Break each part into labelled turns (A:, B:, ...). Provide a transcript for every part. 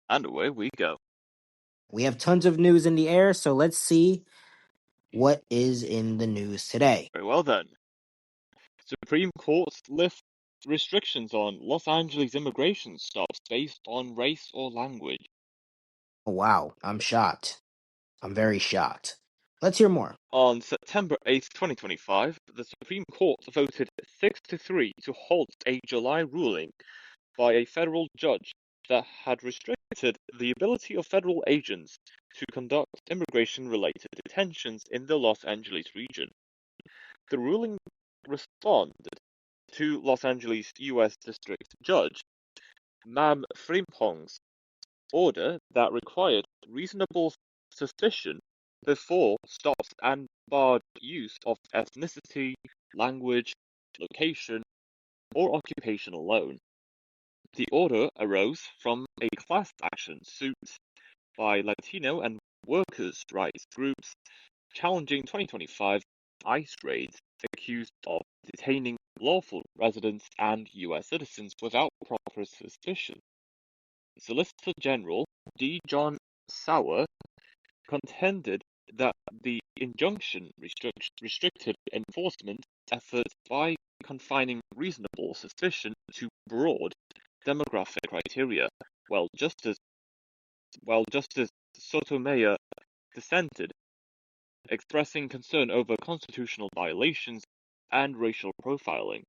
A: And away we go.
B: We have tons of news in the air, so let's see what is in the news today.
A: Very well then. Supreme Court lifts restrictions on Los Angeles immigration stops based on race or language.
B: Oh, wow, I'm shocked. I'm very shocked. Let's hear more.
A: On September 8, 2025, the Supreme Court voted 6-3 to halt a July ruling by a federal judge that had restricted the ability of federal agents to conduct immigration-related detentions in the Los Angeles region. The ruling responded to Los Angeles U.S. District Judge Mam Frimpong's order that required reasonable suspicion before stops and barred use of ethnicity, language, location, or occupation alone. The order arose from a class action suit by Latino and workers' rights groups challenging 2025 ICE raids accused of detaining lawful residents and U.S. citizens without proper suspicion. Solicitor General D. John Sauer contended that the injunction restricted enforcement efforts by confining reasonable suspicion to broad demographic criteria, while Justice Sotomayor dissented, expressing concern over constitutional violations and racial profiling.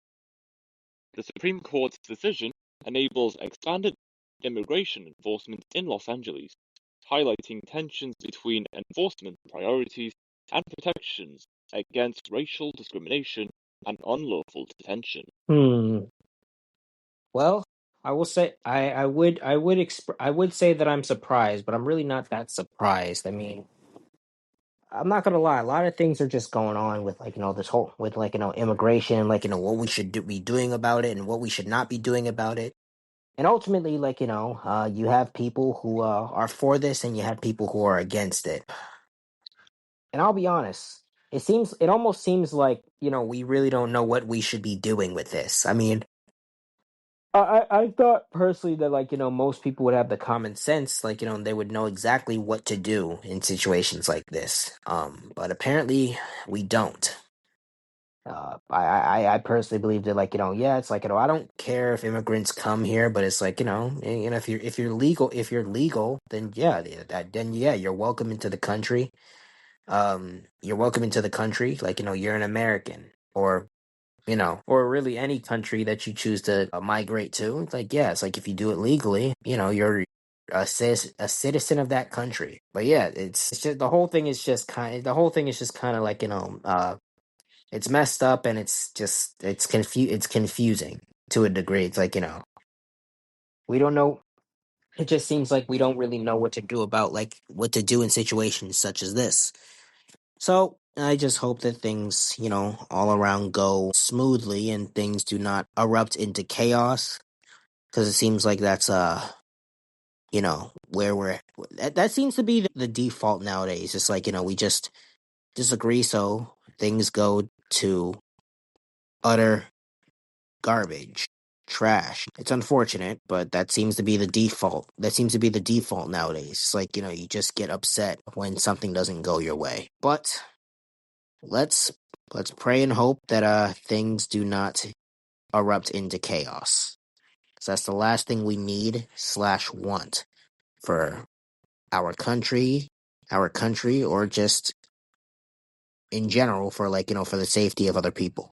A: The Supreme Court's decision enables expanded immigration enforcement in Los Angeles, highlighting tensions between enforcement priorities and protections against racial discrimination and unlawful detention.
B: Well, I will say I would say that I'm surprised, but I'm really not that surprised. I mean, I'm not gonna lie, a lot of things are just going on with this whole with immigration, what we should be doing about it and what we should not be doing about it. And ultimately, you have people who are for this and you have people who are against it. And I'll be honest, it almost seems like, we really don't know what we should be doing with this. I mean, I thought personally that most people would have the common sense, they would know exactly what to do in situations like this. But apparently we don't. I personally believe that yeah, it's I don't care if immigrants come here, but it's if you're legal, then yeah, then yeah, you're welcome into the country. You're welcome into the country, you're an American, or really any country that you choose to migrate to. It's yeah, it's if you do it legally, you're a citizen of that country. But yeah, it's just the whole thing is just kind of it's messed up and it's confusing to a degree. It's we don't know. It just seems like we don't really know what to do about what to do in situations such as this. So I just hope that things, all around go smoothly and things do not erupt into chaos. Because it seems like that's where that seems to be the default nowadays. It's we just disagree, so things go to utter garbage, trash. It's unfortunate, but that seems to be the default. That seems to be the default nowadays. It's you just get upset when something doesn't go your way. But let's pray and hope that things do not erupt into chaos. So that's the last thing we need / want for our country, or just in general for for the safety of other people.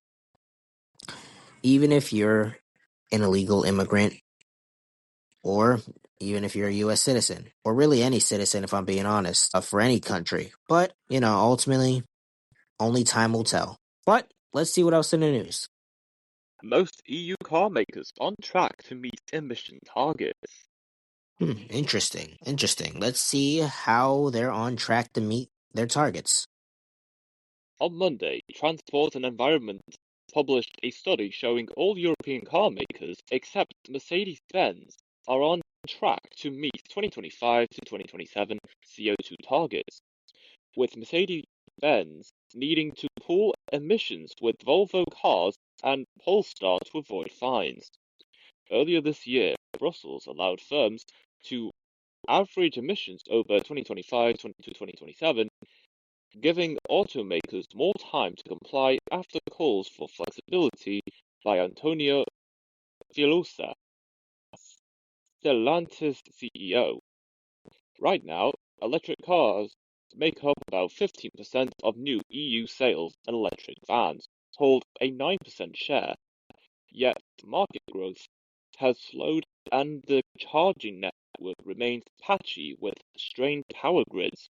B: Even if you're an illegal immigrant, or even if you're a U.S. citizen, or really any citizen, if I'm being honest, for any country. But ultimately, only time will tell. But let's see what else in the news.
A: Most EU car makers on track to meet emission targets.
B: Interesting. Let's see how they're on track to meet their targets.
A: On Monday, Transport and Environment published a study showing all European car makers except Mercedes-Benz are on track to meet 2025 to 2027 CO2 targets, with Mercedes-Benz needing to pool emissions with Volvo Cars and Polestar to avoid fines. Earlier this year, Brussels allowed firms to average emissions over 2025 to 2027, giving automakers more time to comply after calls for flexibility by Antonio Filosa, Stellantis CEO. Right now, electric cars make up about 15% of new EU sales, and electric vans hold a 9% share. Yet market growth has slowed and the charging network remains patchy with strained power grids.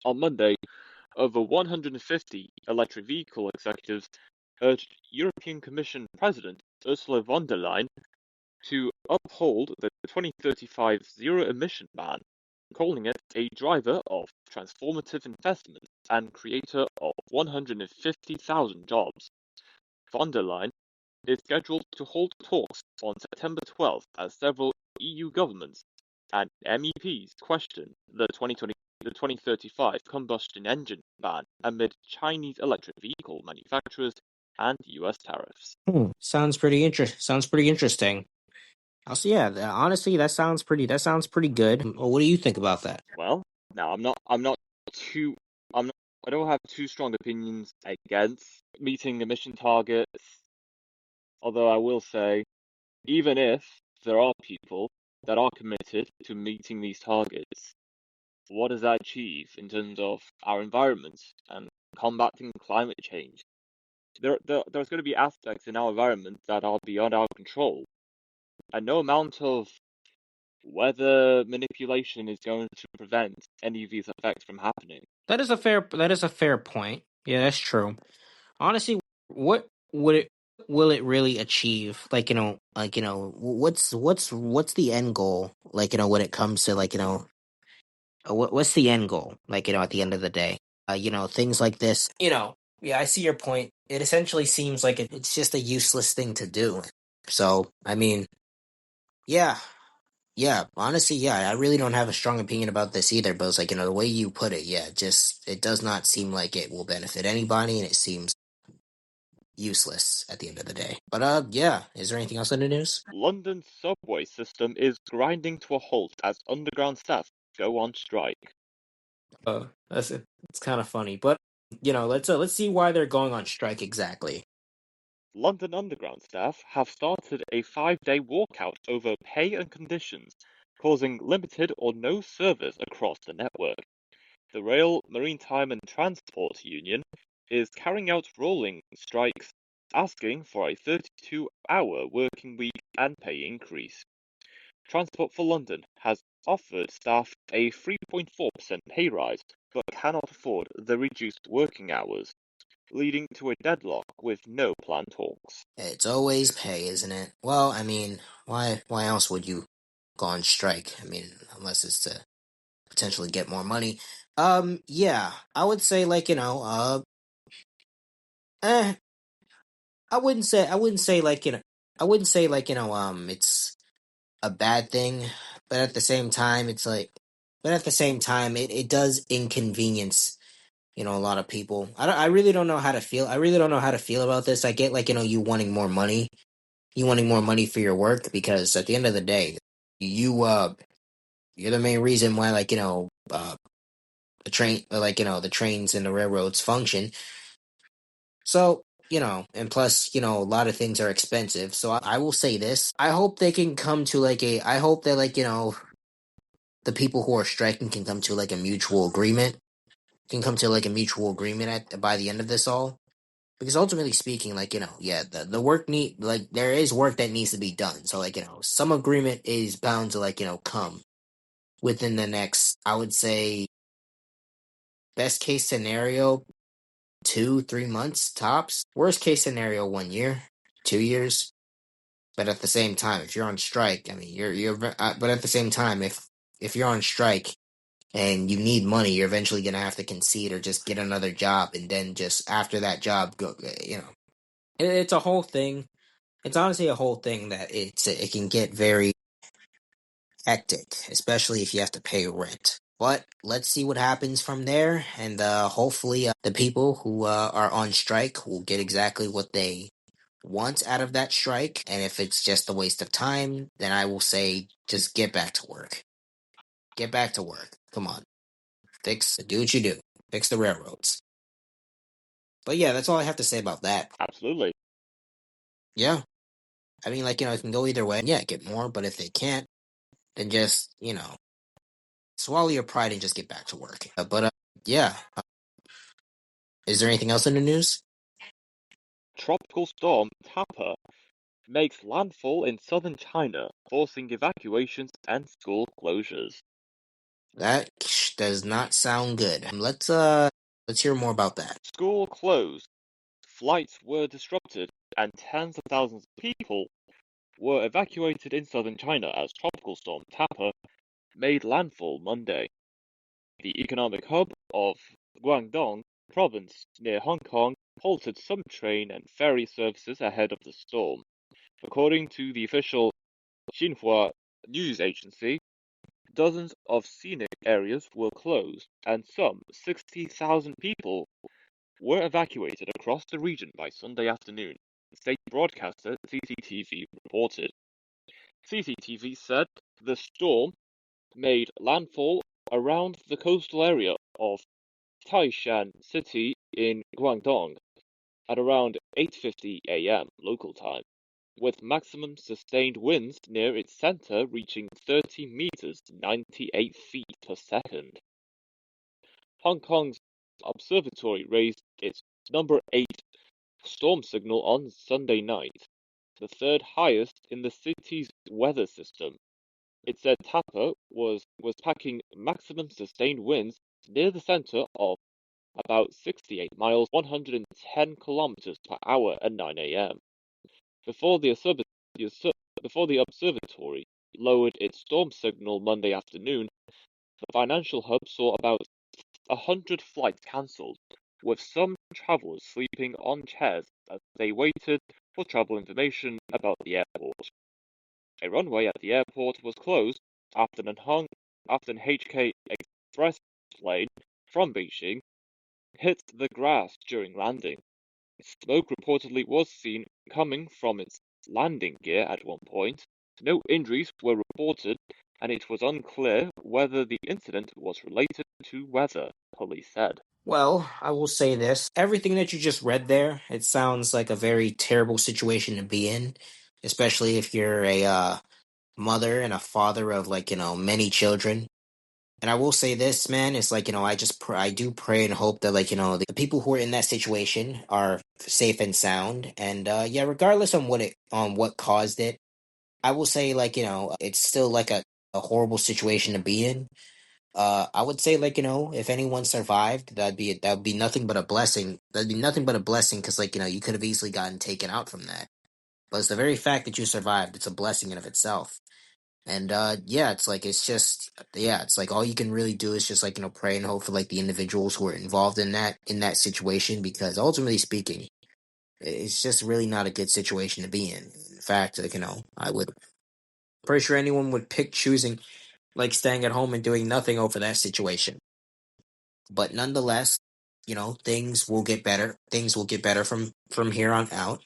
A: On Monday, over 150 electric vehicle executives urged European Commission President Ursula von der Leyen to uphold the 2035 zero-emission ban, calling it a driver of transformative investment and creator of 150,000 jobs. Von der Leyen is scheduled to hold talks on September 12th as several EU governments and MEPs question the 2035 combustion engine ban amid Chinese electric vehicle manufacturers and US tariffs.
B: Sounds pretty interesting. Also, yeah, honestly, that sounds pretty good. What do you think about that?
A: Well, now I don't have too strong opinions against meeting emission targets, although I will say, even if there are people that are committed to meeting these targets, what does that achieve in terms of our environment and combating climate change? There's going to be aspects in our environment that are beyond our control, and no amount of weather manipulation is going to prevent any of these effects from happening.
B: That is a fair point. Yeah, that's true. Honestly, what will it really achieve? What's the end goal? When it comes to what's the end goal? At the end of the day, things like this. Yeah, I see your point. It essentially seems like it's just a useless thing to do. So, I mean, yeah, yeah. Honestly, yeah, I really don't have a strong opinion about this either. But it's the way you put it, yeah, just it does not seem like it will benefit anybody, and it seems useless at the end of the day. But yeah, is there anything else in the news?
A: London's subway system is grinding to a halt as underground staff go on strike.
B: That's it. It's kind of funny, but let's see why they're going on strike exactly.
A: London Underground staff have started a 5-day walkout over pay and conditions, causing limited or no service across the network. The Rail, Maritime and Transport Union is carrying out rolling strikes, asking for a 32-hour working week and pay increase. Transport for London has offered staff a 3.4% pay rise, but cannot afford the reduced working hours, leading to a deadlock with no planned talks.
B: It's always pay, isn't it? Well, I mean, why else would you go on strike? I mean, unless it's to potentially get more money. Yeah, I would say eh, I wouldn't say it's a bad thing, but at the same time, it does inconvenience a lot of people. I really don't know how to feel. I really don't know how to feel about this. I get you wanting more money, for your work because at the end of the day, you you're the main reason why the train the trains and the railroads function. So, and plus, a lot of things are expensive. So I will say this. I hope they can come to I hope that the people who are striking can come to a mutual agreement. Can come to a mutual agreement by the end of this all. Because ultimately speaking, yeah, the work there is work that needs to be done. So some agreement is bound to come within the next, I would say, best case scenario, 2-3 months tops. Worst case scenario, 1 year, 2 years. But at the same time, if you're on strike, I mean, but at the same time, if you're on strike and you need money, you're eventually gonna have to concede or just get another job, and then just after that job, go. It's a whole thing. It's honestly a whole thing that it can get very hectic, especially if you have to pay rent. But let's see what happens from there, and hopefully, the people who are on strike will get exactly what they want out of that strike. And if it's just a waste of time, then I will say just get back to work. Get back to work. Come on. Do what you do. Fix the railroads. But yeah, that's all I have to say about that.
A: Absolutely.
B: Yeah. I mean, like, it can go either way. Yeah, get more, but if they can't, then just, swallow your pride and just get back to work. Yeah. Is there anything else in the news?
A: Tropical storm Tapper makes landfall in southern China, forcing evacuations and school closures.
B: That does not sound good. Let's hear more about that.
A: School closed, flights were disrupted, and tens of thousands of people were evacuated in southern China as tropical storm Tapper made landfall Monday. The economic hub of Guangdong province near Hong Kong halted some train and ferry services ahead of the storm. According to the official Xinhua news agency, dozens of scenic areas were closed, and some 60,000 people were evacuated across the region by Sunday afternoon, state broadcaster CCTV reported. CCTV said the storm made landfall around the coastal area of Taishan City in Guangdong at around 8:50 a.m. local time, with maximum sustained winds near its center reaching 30 meters (98 feet per second). Hong Kong's observatory raised its number 8 storm signal on Sunday night, the third highest in the city's weather system. It said Tapper was packing maximum sustained winds near the center of about 68 miles (110 kilometers per hour) at 9 a.m. Before the observatory lowered its storm signal Monday afternoon, the financial hub saw about 100 flights cancelled, with some travelers sleeping on chairs as they waited for travel information about the airport. A runway at the airport was closed after an HK Express plane from Beijing hit the grass during landing. Smoke reportedly was seen coming from its landing gear at one point. No injuries were reported, and it was unclear whether the incident was related to weather, police said.
B: Well, I will say this. Everything that you just read there, it sounds like a very terrible situation to be in, especially if you're a mother and a father of many children. And I will say this, man, it's I do pray and hope that the people who are in that situation are safe and sound. And yeah, regardless on what caused it, I will say it's still a horrible situation to be in. I would say if anyone survived, that would be nothing but a blessing. That'd be nothing but a blessing because you could have easily gotten taken out from that. But it's the very fact that you survived. It's a blessing in of itself. And yeah, it's like all you can really do is just pray and hope for the individuals who are involved in that situation because ultimately speaking, it's just really not a good situation to be in. In fact, I would pretty sure anyone would pick choosing staying at home and doing nothing over that situation. But nonetheless, things will get better. Things will get better from here on out.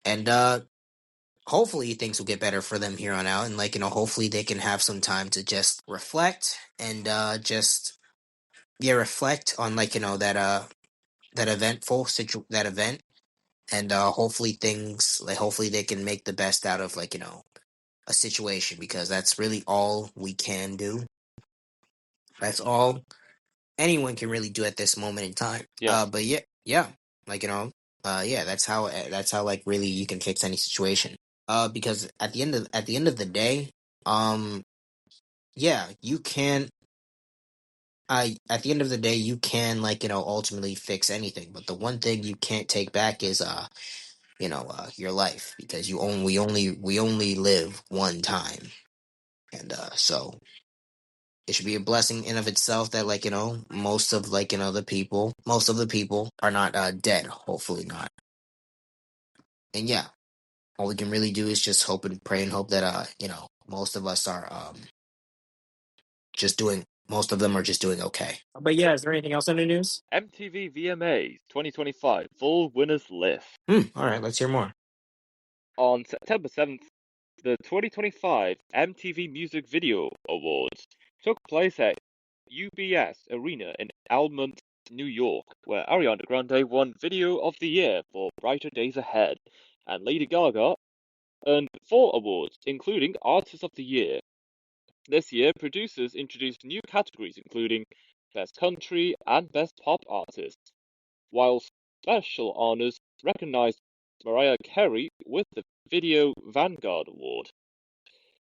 B: And hopefully things will get better for them here on out and hopefully they can have some time to just reflect and just reflect on that that event and hopefully they can make the best out of a situation because that's really all we can do. That's all anyone can really do at this moment in time.
A: Yeah.
B: But yeah, yeah, that's how really you can fix any situation. Because at the end of the day, um, yeah, you can. At the end of the day, you can ultimately fix anything, but the one thing you can't take back is your life because we only live one time, and so it should be a blessing in of itself that most of most of the people are not dead. Hopefully not. And yeah, all we can really do is just hope and pray and hope that most of us are most of them are just doing okay. But yeah, is there anything else in the news?
A: MTV VMAs 2025 full winners list.
B: All right, let's hear more.
A: On September 7th, the 2025 MTV Music Video Awards took place at UBS Arena in Almont, New York, where Ariana Grande won Video of the Year for Brighter Days Ahead, and Lady Gaga earned 4 awards, including Artist of the Year. This year, producers introduced new categories including Best Country and Best Pop Artist, while special honors recognized Mariah Carey with the Video Vanguard Award.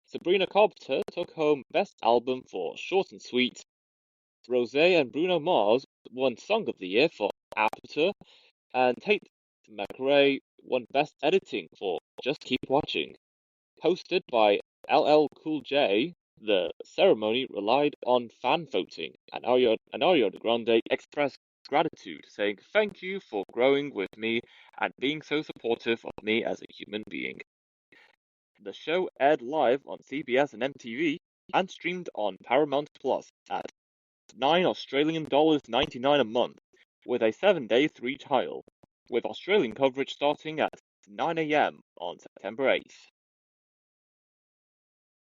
A: Sabrina Carpenter took home Best Album for Short and Sweet. Rosé and Bruno Mars won Song of the Year for Aperture, and Tate McRae won Best Editing for Just Keep Watching. Hosted by LL Cool J, the ceremony relied on fan voting, and Ariana Grande expressed gratitude, saying, "Thank you for growing with me and being so supportive of me as a human being." The show aired live on CBS and MTV and streamed on Paramount Plus at $9 Australian 99 a month, with a 7-day free trial, with Australian coverage starting at 9 a.m. on September 8th.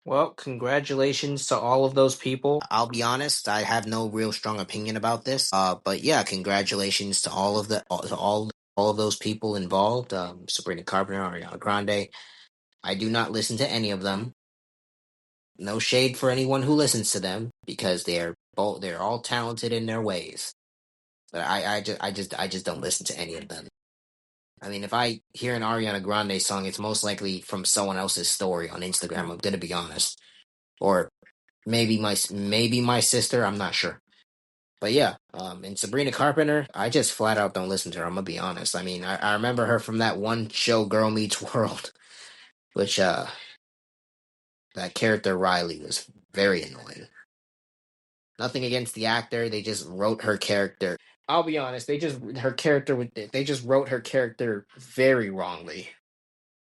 B: Well, congratulations to all of those people. I'll be honest, I have no real strong opinion about this. But yeah, congratulations to all of those people involved. Sabrina Carpenter, Ariana Grande. I do not listen to any of them. No shade for anyone who listens to them because they're all talented in their ways. But I just don't listen to any of them. I mean, if I hear an Ariana Grande song, it's most likely from someone else's story on Instagram. I'm gonna be honest, or maybe my sister. I'm not sure, but yeah. And Sabrina Carpenter, I just flat out don't listen to her. I'm gonna be honest. I mean, I remember her from that one show, Girl Meets World, which that character Riley was very annoying. Nothing against the actor, they just wrote her character. I'll be honest, they just wrote her character very wrongly.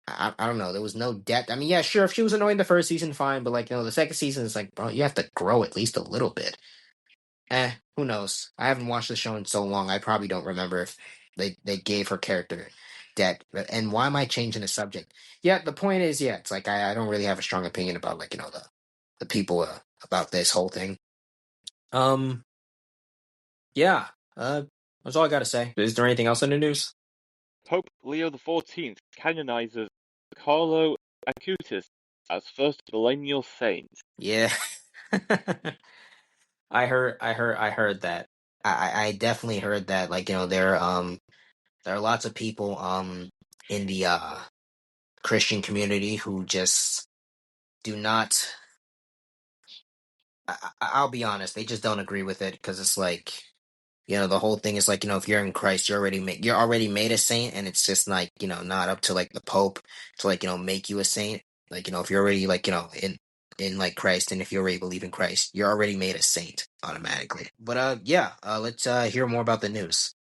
B: I don't know. There was no depth. I mean, yeah, sure. If she was annoying the first season, fine. But like, the second season is like, bro, you have to grow at least a little bit. Who knows? I haven't watched the show in so long. I probably don't remember if they gave her character depth. And why am I changing the subject? Yeah, the point is, yeah, it's like I don't really have a strong opinion about like the people about this whole thing. Um, yeah. That's all I gotta say. Is there anything else in the news?
A: Pope Leo XIV canonizes Carlo Acutis as first millennial saint.
B: Yeah. I heard that. I definitely heard that. Like, there are lots of people in the Christian community who just do not. I'll be honest, they just don't agree with it because it's like, the whole thing is like, if you're in Christ, you're already made a saint, and it's just like, not up to like the Pope to like, make you a saint. Like, if you're already like, in like Christ, and if you already believe in Christ, you're already made a saint automatically. But yeah, let's hear more about the news.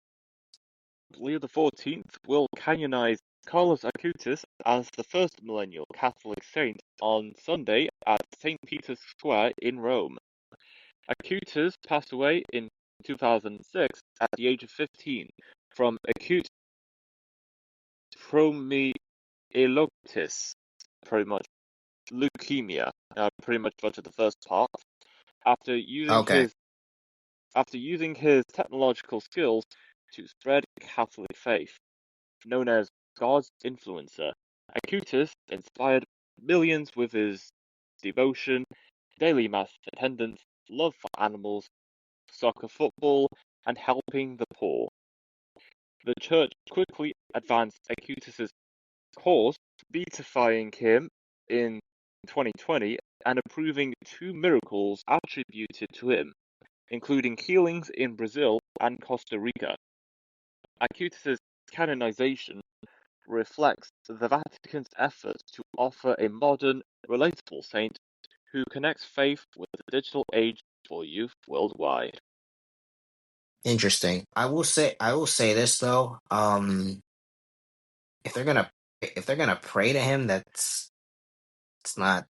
A: Leo XIV will canonize Carlos Acutis as the first millennial Catholic saint on Sunday at St. Peter's Square in Rome. Acutis passed away in 2006 at the age of 15 from acute promyelocytis, pretty much leukemia. I pretty much butchered the first part. After using
B: Okay.
A: his after using his technological skills to spread Catholic faith, known as God's influencer, Acutis inspired millions with his devotion, daily mass attendance, love for animals, soccer football, and helping the poor. The church quickly advanced Acutis' cause, beatifying him in 2020 and approving 2 miracles attributed to him, including healings in Brazil and Costa Rica. Acutis' canonization reflects the Vatican's effort to offer a modern, relatable saint who connects faith with the digital age for youth worldwide.
B: Interesting. I will say this though. If they're gonna pray to him, it's not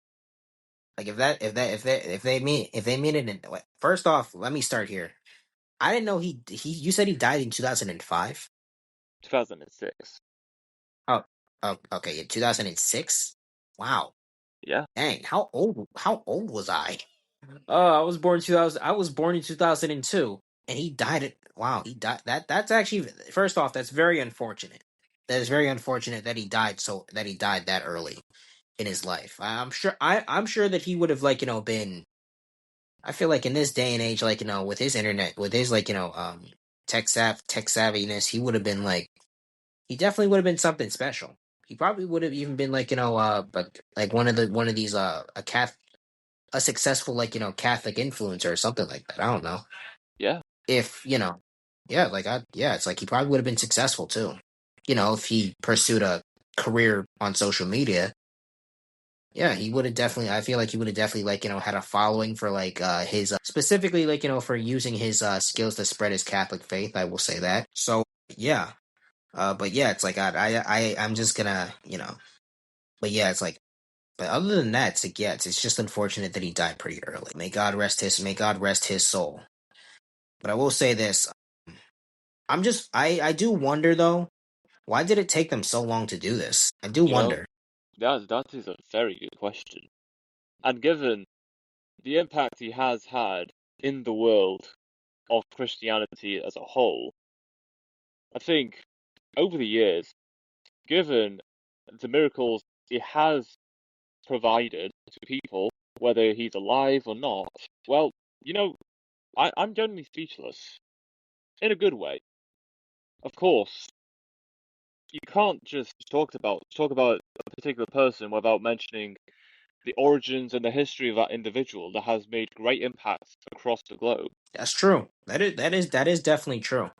B: like if they mean it in, first off, let me start here. I didn't know you said he died in 2005.
A: 2006.
B: Oh, okay, in 2006. Wow.
A: Yeah,
B: Dang, how old was I? I was born 2000. I was born in 2002, and he died at. Wow, he died. That's actually, first off, that's very unfortunate. That is very unfortunate that he died that early in his life. I'm sure that he would have, like, been. I feel like in this day and age, like, with his internet, with his, like, tech savviness, he would have been like, he definitely would have been something special. He probably would have even been like, but like one of these a successful, like, Catholic influencer or something like that. I don't know
A: Yeah,
B: if yeah, like, yeah, it's like he probably would have been successful too. If he pursued a career on social media, yeah, he would have definitely. I feel like he would have definitely, like, had a following for, like, his specifically, like, for using his skills to spread his Catholic faith. I will say that. So yeah, but yeah, it's like I'm just gonna, but yeah, it's like. But other than that, it's like, yeah, it's just unfortunate that he died pretty early. May God rest his soul. But I will say this: I do wonder though, why did it take them so long to do this? I do
A: you know,
B: wonder.
A: that is a very good question. And given the impact he has had in the world of Christianity as a whole, I think over the years, given the miracles he has provided to people, whether he's alive or not, well, you know, I'm genuinely speechless in a good way. Of course, you can't just talk about a particular person without mentioning the origins and the history of that individual that has made great impacts across the globe.
B: That's true. That is definitely true.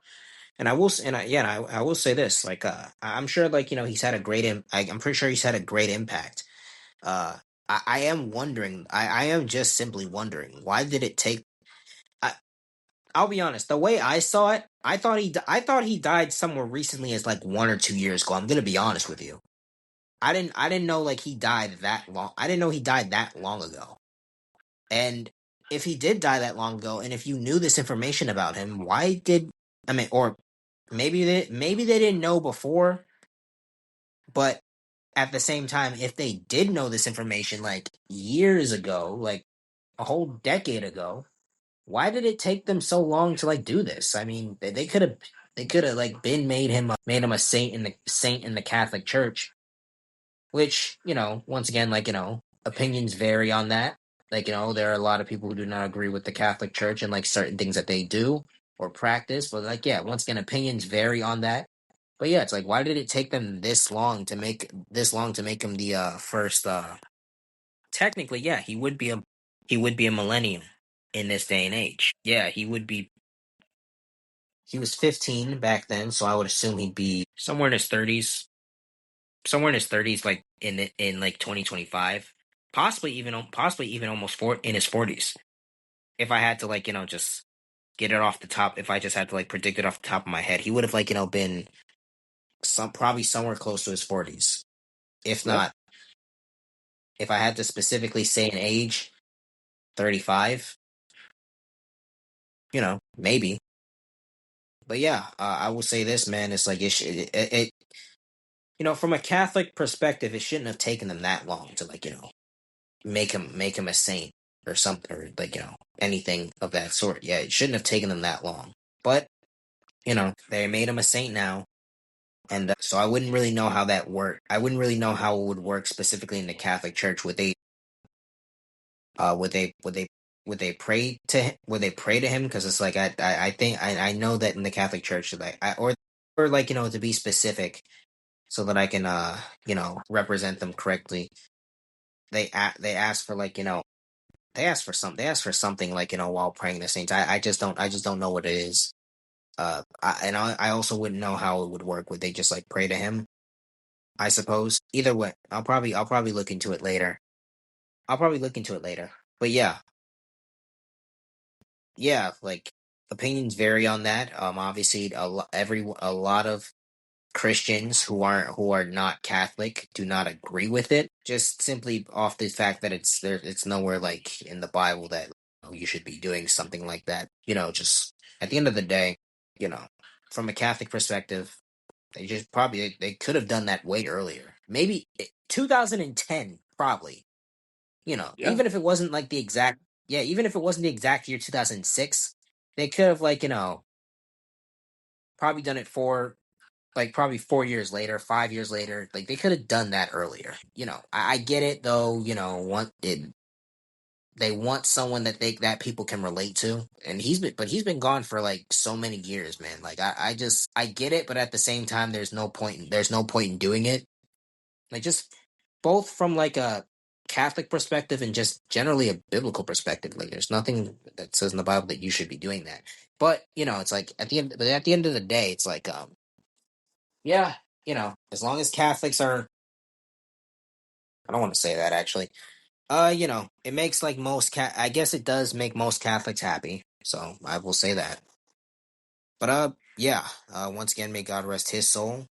B: And I will, and I will say this: like, I'm sure, like, he's had a great, I'm pretty sure he's had a great impact. Uh, I am wondering. I am just simply wondering, why did it take? I, I'll be honest. The way I saw it, I thought he died somewhere recently, as like 1 or 2 years ago. I'm gonna be honest with you. I didn't know, like, he died that long. I didn't know he died that long ago. And if he did die that long ago, and if you knew this information about him, why did I mean, or maybe they didn't know before, but at the same time, if they did know this information like years ago, like a whole decade ago, why did it take them so long to, like, do this? I mean, they could have, like, been made him a saint in the Catholic Church, which, once again, like, opinions vary on that. Like, there are a lot of people who do not agree with the Catholic Church and, like, certain things that they do or practice. But, like, yeah, once again, opinions vary on that. But yeah, it's like, why did it take them this long to make him the first? Technically, yeah, he would be a millennium in this day and age. Yeah, he would be. He was 15 back then, so I would assume he'd be somewhere in his 30s, like in like 2025, possibly even almost in his 40s. If I had to, like, just get it off the top, if I just had to, like, predict it off the top of my head, he would have, like, been probably somewhere close to his 40s. If
A: Yeah,
B: not, if I had to specifically say an age, 35, maybe. But yeah, I will say this, man, it's like from a Catholic perspective, it shouldn't have taken them that long to, like, make him a saint or something, or, like, anything of that sort. Yeah, it shouldn't have taken them that long. But they made him a saint now, and so I wouldn't really know how that worked. I wouldn't really know how it would work specifically in the Catholic Church. Would they pray to him? Would they pray to him? Because it's like, I think I know that in the Catholic Church, like, or like, to be specific, so that I can represent them correctly. They ask for, like, they ask for something, like, while praying the saints. I just don't know what it is. I also wouldn't know how it would work. Would they just, like, pray to him? I suppose. Either way, I'll probably look into it later. I'll probably look into it later. But yeah, yeah, like, opinions vary on that. Obviously, a lot of Christians who are not Catholic do not agree with it. Just simply off the fact that it's nowhere, like, in the Bible that, you should be doing something like that. Just at the end of the day, you know, from a Catholic perspective, they just probably they could have done that way earlier. Maybe 2010, probably.
A: yeah,
B: Even if it wasn't like the exact. yeah, even if it wasn't the exact year 2006, they could have like probably done it for like probably 4 years later, 5 years later. Like they could have done that earlier. I get it though. They want someone that people can relate to, and he's been gone for like so many years, man. Like I get it, but at the same time, there's no point in doing it. Like just both from like a Catholic perspective and just generally a biblical perspective. Like there's nothing that says in the Bible that you should be doing that. But it's like at the end of the day, it's like yeah, as long as Catholics are, I don't want to say that actually. It makes like I guess it does make most Catholics happy. So I will say that. But yeah. Once again, may God rest his soul.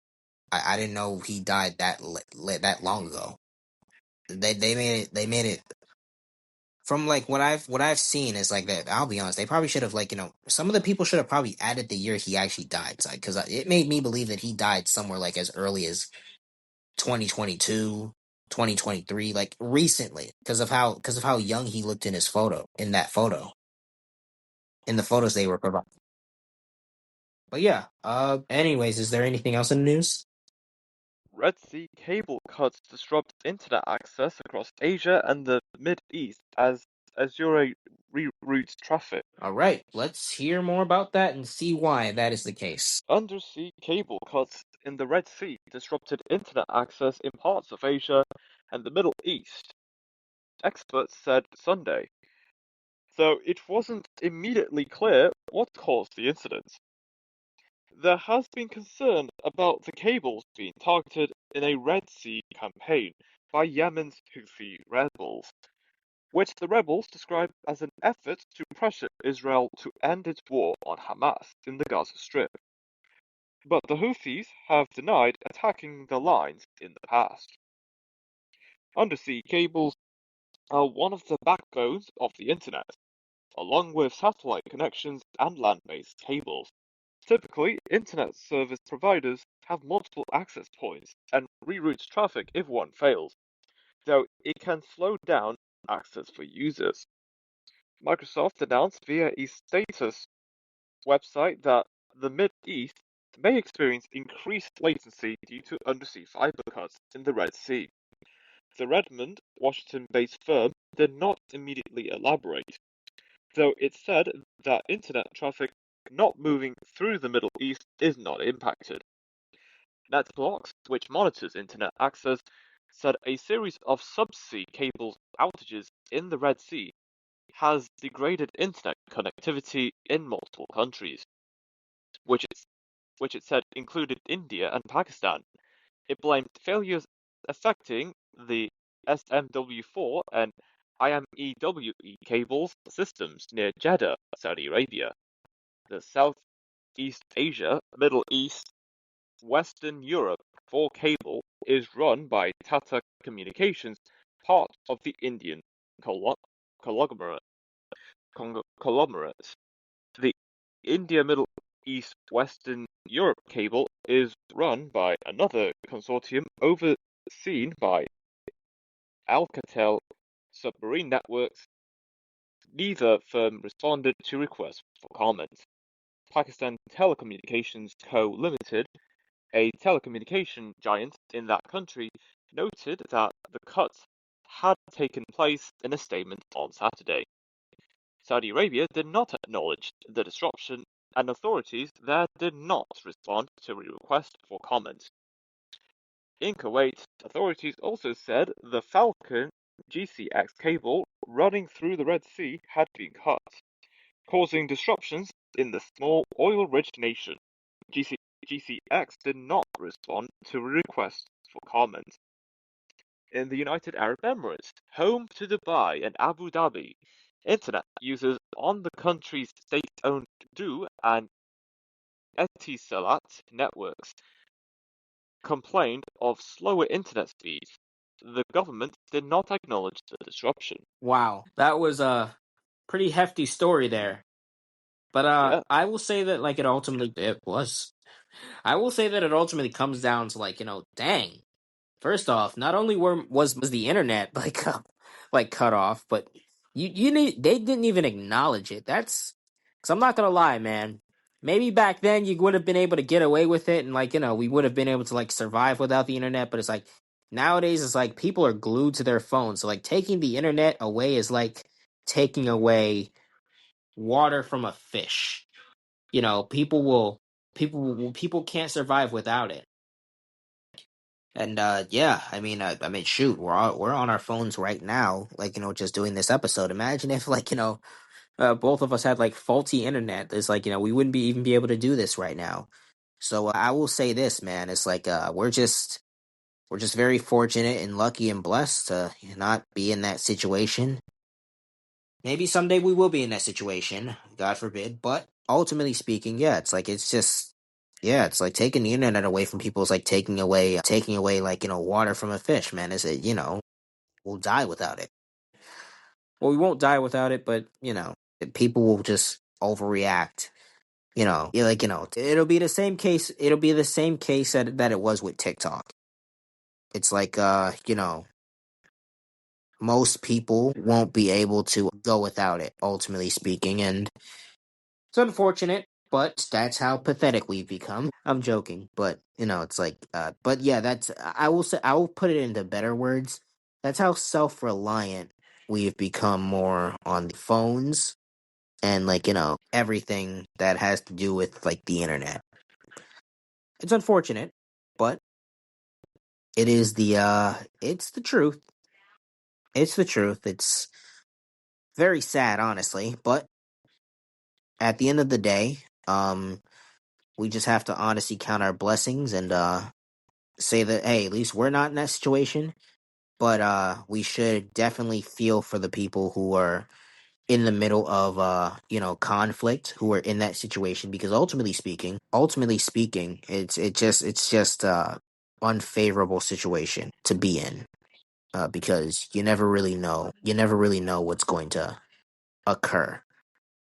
B: I didn't know he died that long ago. They made it from like what I've seen is like that. I'll be honest. They probably should have like some of the people should have probably added the year he actually died, because it made me believe that he died somewhere like as early as 2022, 2023, like recently, because of how young he looked in that photo, in the photos they were providing. But yeah, anyways, is there anything else in the news?
A: Red Sea cable cuts disrupt internet access across Asia and the Mid East as Azure reroutes traffic.
B: All right, let's hear more about that and see why that is the case.
A: Undersea cable cuts in the Red Sea disrupted internet access in parts of Asia and the Middle East, experts said Sunday, though it wasn't immediately clear what caused the incident. There has been concern about the cables being targeted in a Red Sea campaign by Yemen's Houthi rebels, which the rebels describe as an effort to pressure Israel to end its war on Hamas in the Gaza Strip. But the Houthis have denied attacking the lines in the past. Undersea cables are one of the backbones of the internet, along with satellite connections and land-based cables. Typically, internet service providers have multiple access points and reroute traffic if one fails, though it can slow down access for users. Microsoft announced via a status website that the Mid East may experience increased latency due to undersea fiber cuts in the Red Sea. The Redmond, Washington-based firm did not immediately elaborate, though it said that internet traffic not moving through the Middle East is not impacted. NetBlocks, which monitors internet access, said a series of subsea cable outages in the Red Sea has degraded internet connectivity in multiple countries, which it said included India and Pakistan. It blamed failures affecting the SMW4 and IMEWE cables systems near Jeddah, Saudi Arabia. The Southeast Asia, Middle East, Western Europe 4 cable is run by Tata Communications, part of the Indian conglomerate. The India Middle East Western Europe cable is run by another consortium overseen by Alcatel Submarine Networks. Neither firm responded to requests for comment. Pakistan Telecommunications Co. Limited, a telecommunication giant in that country, noted that the cuts had taken place in a statement on Saturday. Saudi Arabia did not acknowledge the disruption, and authorities there did not respond to a request for comment. In Kuwait, authorities also said the Falcon GCX cable running through the Red Sea had been cut, causing disruptions in the small oil-rich nation. GCX did not respond to a request for comment. In the United Arab Emirates, home to Dubai and Abu Dhabi, internet users on the country's state-owned Du and Etisalat networks complained of slower internet speeds. The government did not acknowledge the disruption.
B: Wow, that was a pretty hefty story there. But
A: Yeah,
B: I will say that like it was. I will say that it ultimately comes down to like dang. First off, not only was the internet like cut off, but they didn't even acknowledge it. That's because I'm not gonna lie, man. Maybe back then you would have been able to get away with it, and like we would have been able to like survive without the internet. But it's like nowadays, it's like people are glued to their phones. So like taking the internet away is like taking away water from a fish. People can't survive without it. And yeah, I mean, shoot, we're on our phones right now, like just doing this episode. Imagine if like both of us had like faulty internet. It's like we wouldn't be even be able to do this right now. So I will say this, man. It's like we're just very fortunate and lucky and blessed to not be in that situation. Maybe someday we will be in that situation, God forbid. But ultimately speaking, yeah, it's just yeah, it's like taking the internet away from people is like taking away like water from a fish, man. Is it we'll die without it. Well, we won't die without it, but people will just overreact. It'll be the same case. It'll be the same case that it was with TikTok. It's like most people won't be able to go without it. Ultimately speaking, and it's unfortunate, but that's how pathetic we've become. I'm joking, but it's like, but yeah, I will put it into better words. That's how self-reliant we've become more on the phones and like everything that has to do with like the internet. It's unfortunate, but it's the truth. It's the truth. It's very sad, honestly, but at the end of the day, we just have to honestly count our blessings and say that hey, at least we're not in that situation. But we should definitely feel for the people who are in the middle of conflict, who are in that situation, because ultimately speaking, it's just unfavorable situation to be in, because you never really know what's going to occur,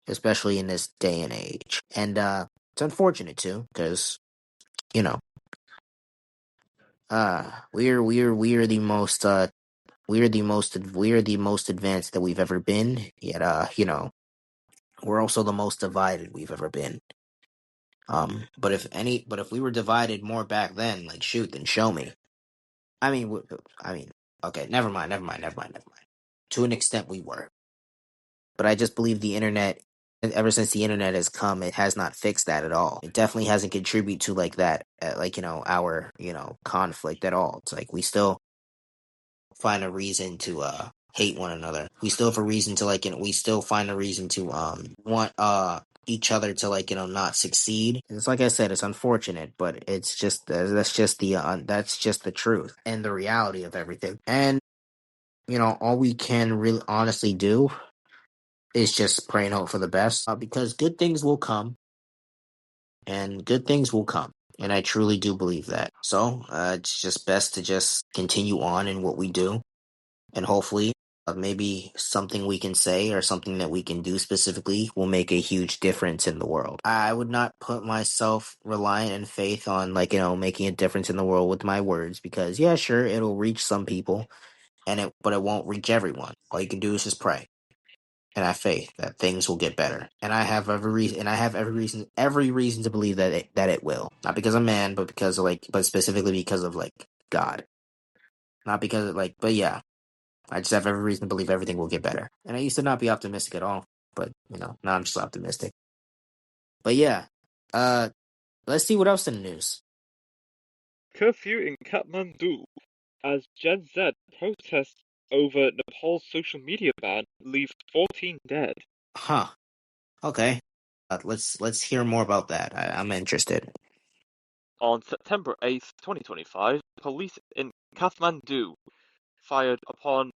B: especially in this day and age. And it's unfortunate too, because you know we're the most we're the most advanced that we've ever been. Yet we're also the most divided we've ever been. But if we were divided more back then, like shoot, then show me. I mean, I mean, okay, never mind. To an extent, we were, but I just believe the internet. Ever since the internet has come, it has not fixed that at all. It definitely hasn't contributed to like that, like our conflict at all. It's like we still find a reason to hate one another. We still have a reason to like we still find a reason to want each other to like not succeed. It's like I said, it's unfortunate, but it's just that's just the truth and the reality of everything. And all we can really honestly do is just pray and hope for the best, because good things will come and good things will come. And I truly do believe that. So it's just best to just continue on in what we do, and hopefully maybe something we can say or something that we can do specifically will make a huge difference in the world. I would not put myself reliant and faith on like making a difference in the world with my words, because yeah, sure, it'll reach some people but it won't reach everyone. All you can do is just pray and have faith that things will get better. And I have every reason to believe that it will. Not because I'm man, but because of but specifically because of like God. Not because of but yeah, I just have every reason to believe everything will get better. And I used to not be optimistic at all, but now I'm just optimistic. But yeah, uh, let's see what else in the news.
A: Curfew in Kathmandu as Gen Z protests over Nepal's social media ban leaves 14 dead.
B: Huh. Okay. Let's hear more about that. I'm interested.
A: On September 8th, 2025, police in Kathmandu fired upon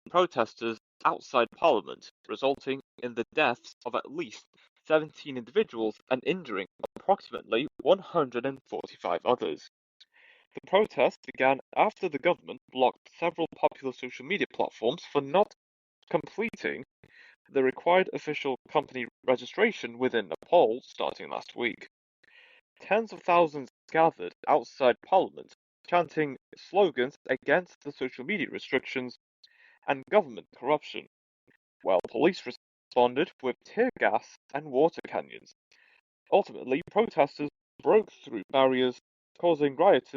A: protesters outside parliament, resulting in the deaths of at least 17 individuals and injuring approximately 145 others. The protests began after the government blocked several popular social media platforms for not completing the required official company registration within Nepal starting last week. Tens of thousands gathered outside Parliament, chanting slogans against the social media restrictions and government corruption. while police responded with tear gas and water cannons. Ultimately, protesters broke through barriers, causing riot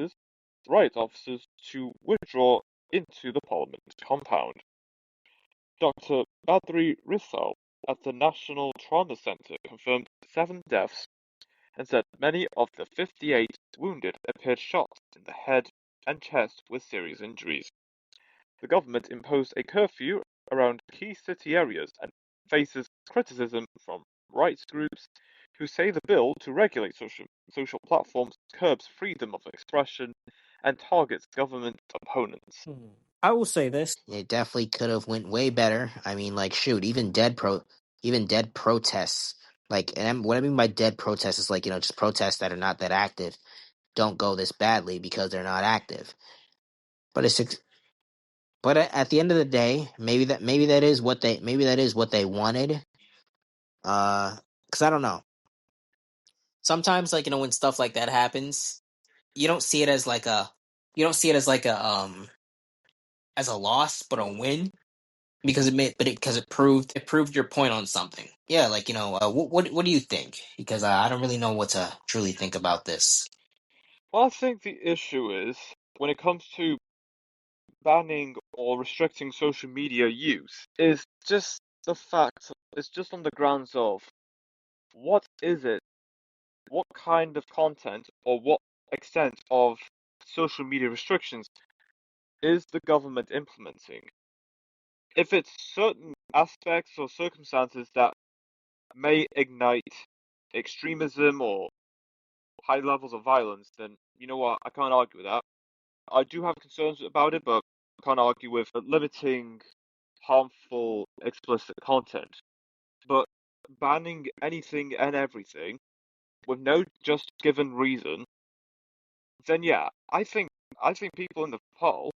A: officers to withdraw into the Parliament compound. Dr. Badri Rizal at the National Trauma Centre confirmed 7 deaths and said many of the 58 wounded appeared shot in the head and chest with serious injuries. The government imposed a curfew around key city areas and faces criticism from rights groups who say the bill to regulate social platforms curbs freedom of expression and targets government opponents.
B: I will say this: it definitely could have went way better. I mean, like, shoot, even dead protests. Like, and what I mean by dead protests is like, just protests that are not that active don't go this badly because they're not active. But but at the end of the day, maybe that is what they wanted. Because I don't know. Sometimes, like, when stuff like that happens, you don't see it as like a you don't see it as a loss, but a win because it proved your point on something. Yeah, like, what do you think? Because I don't really know what to truly think about this.
A: Well, I think the issue is when it comes to banning or restricting social media use is just the fact it's just on the grounds of what is it, what kind of content or what extent of social media restrictions is the government implementing? If it's certain aspects or circumstances that may ignite extremism or high levels of violence, then you know what, I can't argue with that. I do have concerns about it, but I can't argue with limiting harmful, explicit content. But banning anything and everything with no just given reason, then yeah, I think people in the poll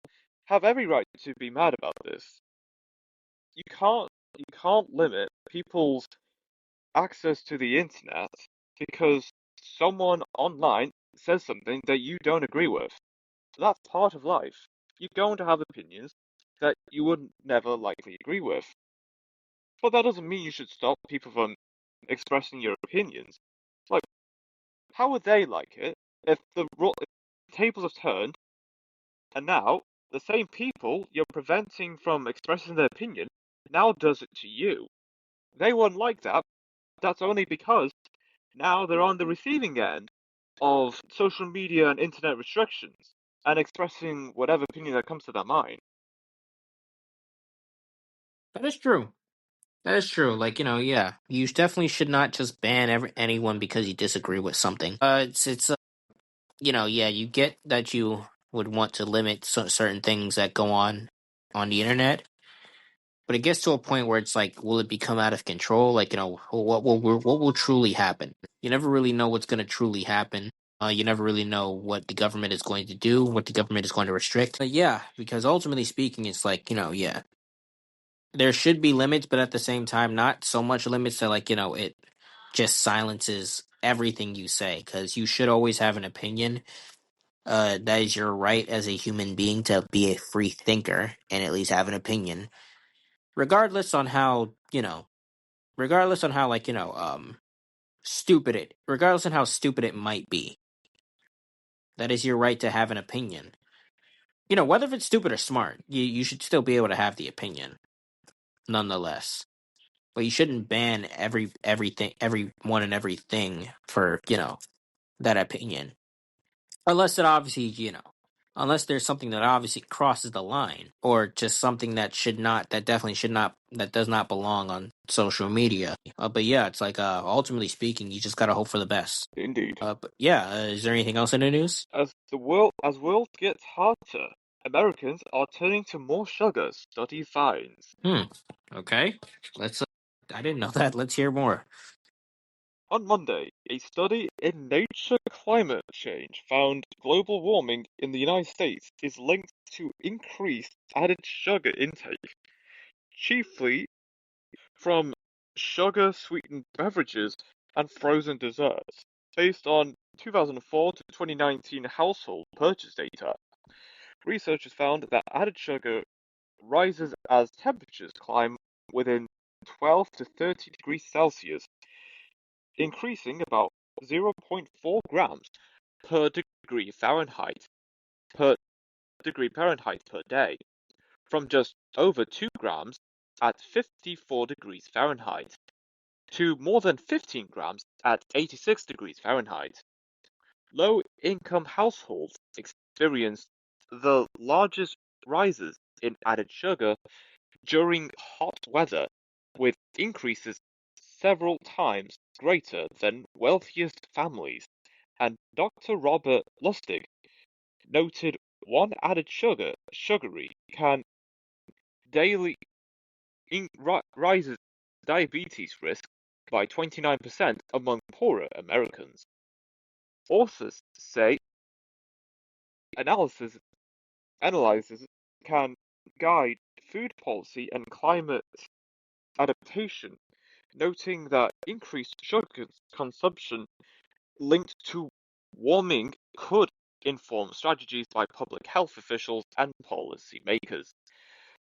A: have every right to be mad about this. You can't you can't limit people's access to the internet because someone online says something that you don't agree with. That's part of life. You're going to have opinions that you would never likely agree with. But that doesn't mean you should stop people from expressing your opinions. Like, how would they like it if if the tables have turned and now the same people you're preventing from expressing their opinion now does it to you? They wouldn't like that. That's only because now they're on the receiving end of social media and internet restrictions and expressing whatever opinion that comes to their mind.
B: That is true. That is true. Like, yeah, you definitely should not just ban anyone because you disagree with something. Yeah, you get that you would want to limit certain things that go on the internet, but it gets to a point where it's like, will it become out of control? Like, what will truly happen? You never really know what's going to truly happen. You never really know what the government is going to do, what the government is going to restrict. But yeah, because ultimately speaking, it's like, yeah, there should be limits, but at the same time, not so much limits that, like, it just silences everything you say, because you should always have an opinion. That is your right as a human being to be a free thinker and at least have an opinion, regardless on how like, regardless on how stupid it might be. That is your right to have an opinion. Whether if it's stupid or smart, you should still be able to have the opinion, nonetheless. But you shouldn't ban everyone and everything for, that opinion. Unless there's something that obviously crosses the line, or just something that definitely should not, that does not belong on social media. But yeah, it's like, ultimately speaking, you just gotta hope for the best.
A: Indeed.
B: But yeah, is there anything else in the news?
A: As world gets hotter, Americans are turning to more sugar, study finds.
B: Okay. Let's. I didn't know that. Let's hear more.
A: On Monday, a study in Nature Climate Change found global warming in the United States is linked to increased added sugar intake, chiefly from sugar-sweetened beverages and frozen desserts, based on 2004 to 2019 household purchase data. Researchers found that added sugar rises as temperatures climb within 12 to 30 degrees Celsius, increasing about 0.4 grams per degree Fahrenheit per day, from just over 2 grams at 54 degrees Fahrenheit to more than 15 grams at 86 degrees Fahrenheit. Low-income households experienced the largest rises in added sugar during hot weather, with increases several times greater than wealthiest families, and Dr. Robert Lustig noted one added sugary can daily rises diabetes risk by 29% among poorer Americans. Authors say analysis analyzes can guide food policy and climate adaptation, noting that increased sugar consumption linked to warming could inform strategies by public health officials and policymakers.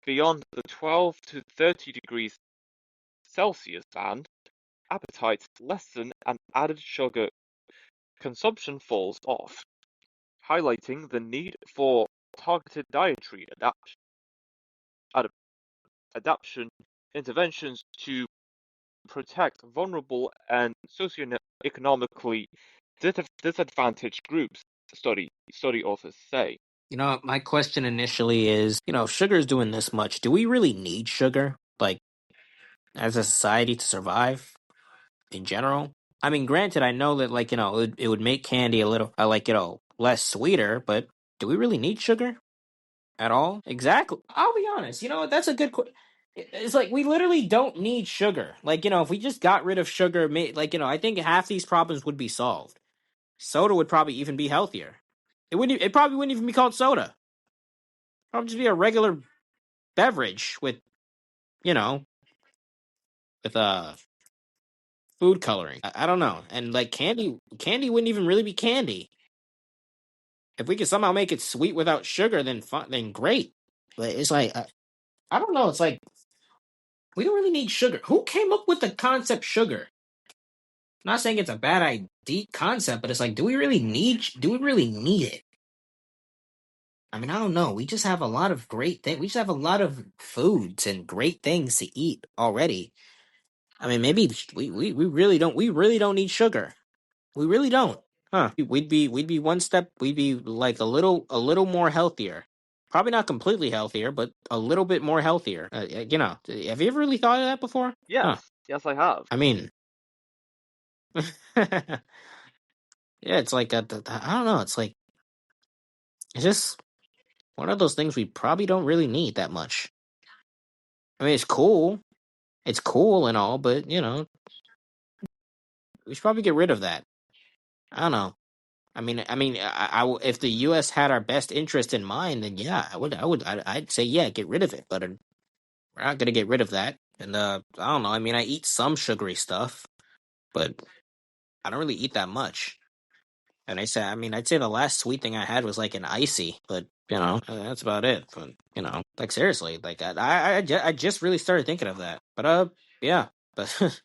A: Beyond the 12 to 30 degrees Celsius band, appetites lessen and added sugar consumption falls off, highlighting the need for targeted dietary adaptation interventions to protect vulnerable and socioeconomically disadvantaged groups, study authors say.
B: My question initially is, if sugar is doing this much, do we really need sugar, like, as a society to survive in general? I mean, granted, I know that, like, it would make candy a little, less sweeter, but do we really need sugar at all? Exactly. I'll be honest. That's a good question. It's like we literally don't need sugar. Like, if we just got rid of sugar, I think half these problems would be solved. Soda would probably even be healthier. It probably wouldn't even be called soda. Probably just be a regular beverage with, you know, with food coloring. I don't know. And like candy wouldn't even really be candy. If we could somehow make it sweet without sugar, then great. But it's like I don't know. It's like we don't really need sugar. Who came up with the concept sugar? I'm not saying it's a bad idea concept, but it's like, do we really need it? I mean, I don't know. We just have a lot of great things. We just have a lot of foods and great things to eat already. I mean, maybe we really don't need sugar. We really don't. Huh. We'd be one step, we'd be like a little more healthier. Probably not completely healthier, but a little bit more healthier. Have you ever really thought of that before? Huh.
A: Yes, I have.
B: I mean, yeah, it's like I don't know. It's just one of those things we probably don't really need that much. I mean, it's cool. It's cool and all, but we should probably get rid of that. I don't know. If the U.S. had our best interest in mind, then yeah, I'd say yeah, get rid of it. But we're not gonna get rid of that. And I don't know. I mean, I eat some sugary stuff, but I don't really eat that much. And I'd say the last sweet thing I had was like an icy, but that's about it. But like seriously, like I just really started thinking of that. But yeah, but